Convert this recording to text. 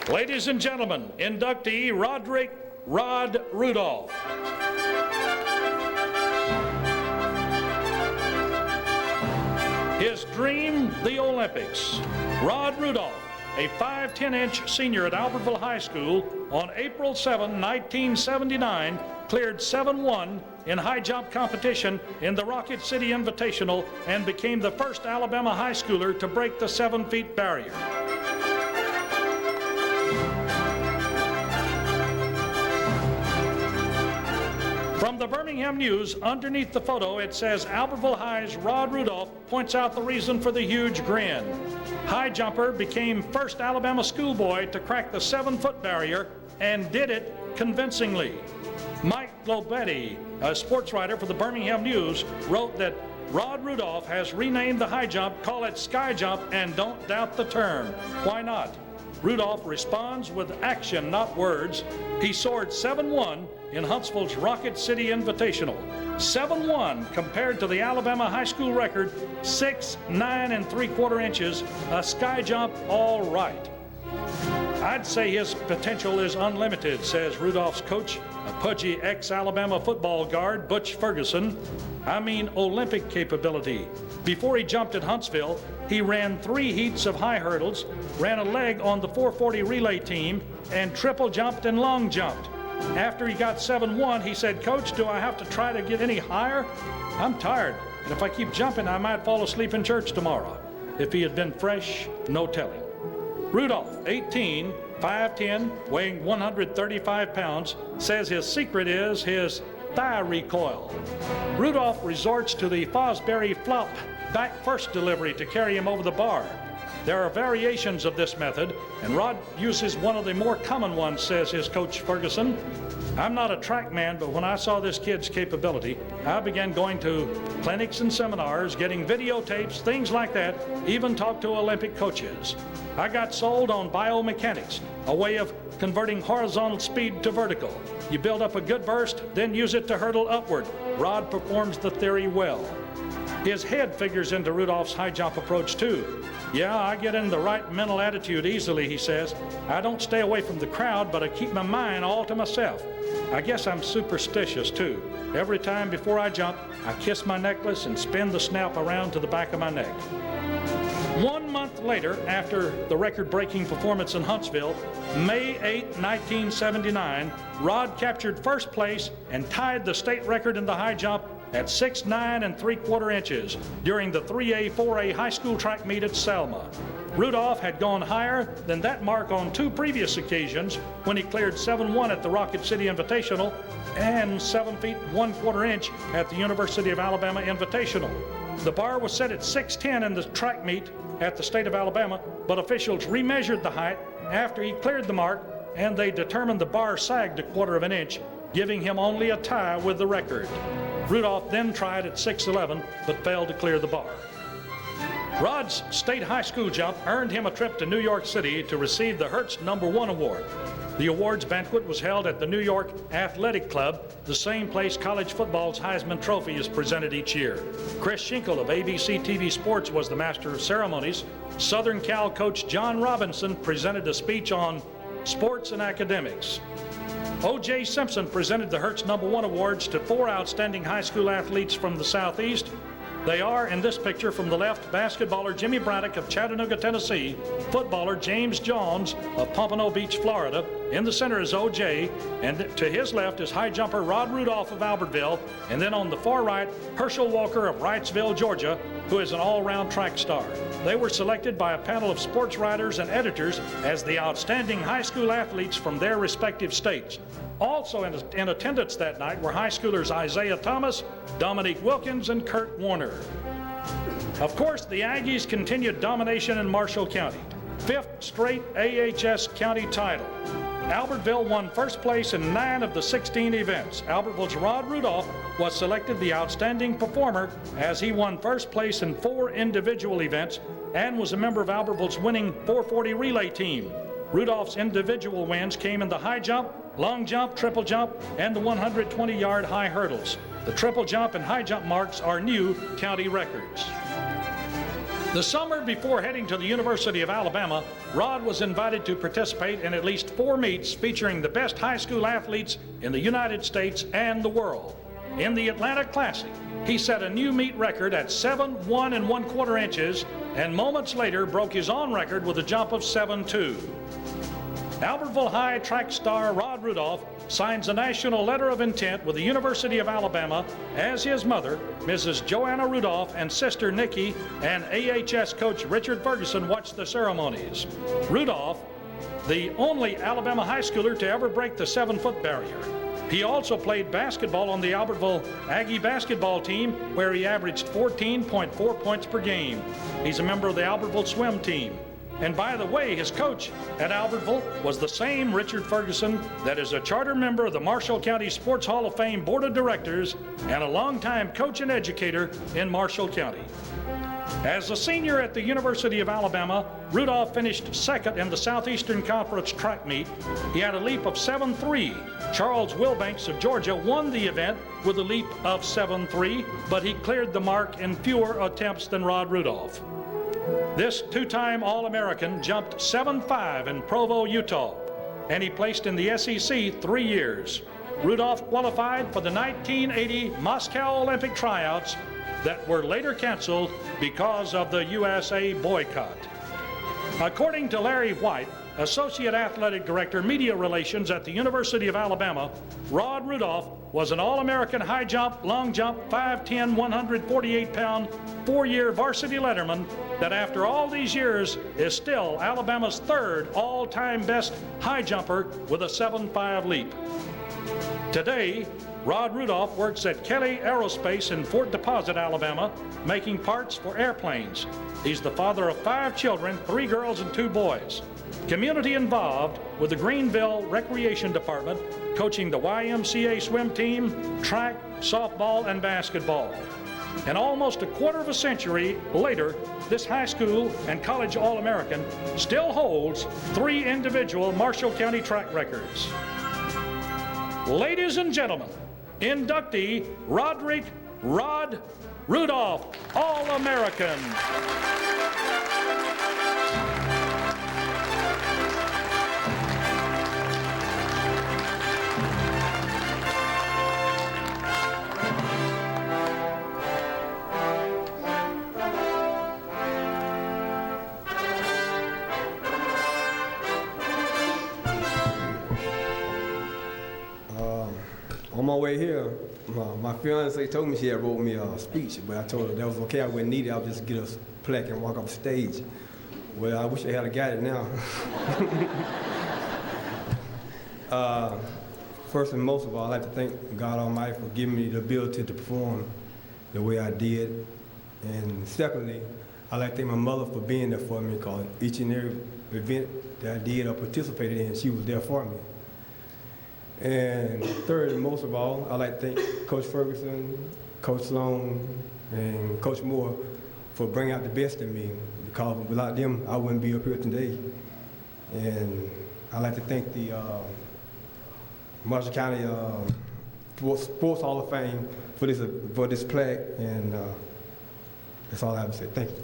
Ladies and gentlemen, inductee Rod Rudolph. His dream, the Olympics. Rod Rudolph, a 5'10" senior at Albertville High School, on April 7, 1979, cleared 7-1 in high jump competition in the Rocket City Invitational and became the first Alabama high schooler to break the 7-feet barrier. From the Birmingham News, underneath the photo, it says Albertville High's Rod Rudolph points out the reason for the huge grin. High jumper became first Alabama schoolboy to crack the 7-foot barrier and did it convincingly. Mike Globetti, a sports writer for the Birmingham News, wrote that Rod Rudolph has renamed the high jump, call it sky jump, and don't doubt the term. Why not? Rudolph responds with action, not words. He soared 7-1 in Huntsville's Rocket City Invitational. 7-1 compared to the Alabama high school record, 6'9"3/4 inches, a sky jump all right. I'd say his potential is unlimited, says Rudolph's coach, a pudgy ex-Alabama football guard, Butch Ferguson. I mean Olympic capability. Before he jumped at Huntsville, he ran 3 heats of high hurdles, ran a leg on the 440 relay team, and triple jumped and long jumped. After he got 7-1, he said, "Coach, do I have to try to get any higher? I'm tired, and if I keep jumping, I might fall asleep in church tomorrow." If he had been fresh, no telling. Rudolph, 18, 5'10", weighing 135 pounds, says his secret is his thigh recoil. Rudolph resorts to the Fosbury flop back first delivery to carry him over the bar. There are variations of this method, and Rod uses one of the more common ones, says his coach Ferguson. "I'm not a track man, but when I saw this kid's capability, I began going to clinics and seminars, getting videotapes, things like that, even talked to Olympic coaches. I got sold on biomechanics, a way of converting horizontal speed to vertical. You build up a good burst, then use it to hurdle upward. Rod performs the theory well." His head figures into Rudolph's high jump approach too. "Yeah, I get in the right mental attitude easily," he says. "I don't stay away from the crowd, but I keep my mind all to myself. I guess I'm superstitious too. Every time before I jump, I kiss my necklace and spin the snap around to the back of my neck." 1 month later, after the record-breaking performance in Huntsville, May 8, 1979, Rod captured first place and tied the state record in the high jump at 6'9" 3/4 inches during the 3A, 4A high school track meet at Selma. Rudolph had gone higher than that mark on 2 previous occasions when he cleared 7-1 at the Rocket City Invitational and 7 feet 1/4 inch at the University of Alabama Invitational. The bar was set at 6'10" in the track meet at the state of Alabama, but officials remeasured the height after he cleared the mark, and they determined the bar sagged 1/4 inch, giving him only a tie with the record. Rudolph then tried at 6'11", but failed to clear the bar. Rod's state high school jump earned him a trip to New York City to receive the Hertz #1 award. The awards banquet was held at the New York Athletic Club, the same place college football's Heisman Trophy is presented each year. Chris Schinkel of ABC TV Sports was the master of ceremonies. Southern Cal coach John Robinson presented a speech on sports and academics. O.J. Simpson presented the Hertz #1 awards to 4 outstanding high school athletes from the Southeast. They are, in this picture from the left, basketballer Jimmy Braddock of Chattanooga, Tennessee, footballer James Jones of Pompano Beach, Florida. In the center is O.J., and to his left is high jumper Rod Rudolph of Albertville, and then on the far right, Herschel Walker of Wrightsville, Georgia, who is an all-round track star. They were selected by a panel of sports writers and editors as the outstanding high school athletes from their respective states. Also in attendance that night were high schoolers Isaiah Thomas, Dominique Wilkins, and Kurt Warner. Of course, the Aggies continued domination in Marshall County. 5th straight AHS county title. Albertville won first place in 9 of the 16 events. Albertville's Rod Rudolph was selected the outstanding performer as he won first place in 4 individual events and was a member of Albertville's winning 440 relay team. Rudolph's individual wins came in the high jump, long jump, triple jump, and the 120-yard high hurdles. The triple jump and high jump marks are new county records. The summer before heading to the University of Alabama, Rod was invited to participate in at least 4 meets featuring the best high school athletes in the United States and the world. In the Atlanta Classic, he set a new meet record at 7 1 1/4 inches and moments later broke his own record with a jump of 7.2. Albertville High track star Rod Rudolph signs a national letter of intent with the University of Alabama as his mother, Mrs. Joanna Rudolph, and sister Nikki and AHS coach Richard Ferguson watched the ceremonies. Rudolph, the only Alabama high schooler to ever break the 7-foot barrier. He also played basketball on the Albertville Aggie basketball team, where he averaged 14.4 points per game. He's a member of the Albertville swim team. And by the way, his coach at Albertville was the same Richard Ferguson that is a charter member of the Marshall County Sports Hall of Fame Board of Directors and a longtime coach and educator in Marshall County. As a senior at the University of Alabama, Rudolph finished second in the Southeastern Conference track meet. He had a leap of 7.3. Charles Wilbanks of Georgia won the event with a leap of 7.3, but he cleared the mark in fewer attempts than Rod Rudolph. This 2-time All-American jumped 7.5 in Provo, Utah, and he placed in the SEC 3 years. Rudolph qualified for the 1980 Moscow Olympic tryouts that were later canceled because of the USA boycott. According to Larry White, Associate Athletic Director, Media Relations at the University of Alabama, Rod Rudolph was an All-American high jump, long jump, 5'10", 148-pound, 4-year varsity letterman that after all these years is still Alabama's 3rd all-time best high jumper with a 7.5 leap. Today, Rod Rudolph works at Kelly Aerospace in Fort Deposit, Alabama, making parts for airplanes. He's the father of 5 children, 3 girls and 2 boys. Community involved with the Greenville Recreation Department, coaching the YMCA swim team, track, softball, and basketball. And almost a quarter of a century later, this high school and college All-American still holds 3 individual Marshall County track records. Ladies and gentlemen, inductee Roderick Rod Rudolph, All-American. On my way here, my fiance told me she had wrote me a speech, but I told her that was okay. I wouldn't need it. I'll just get a plaque and walk off stage. Well, I wish I had got it now. First and most of all, I'd like to thank God Almighty for giving me the ability to perform the way I did. And secondly, I'd like to thank my mother for being there for me, because each and every event that I did or participated in, she was there for me. And third and most of all, I'd like to thank Coach Ferguson, Coach Sloan, and Coach Moore for bringing out the best in me, because without them, I wouldn't be up here today. And I'd like to thank the Marshall County Sports Hall of Fame for this plaque, and that's all I have to say. Thank you.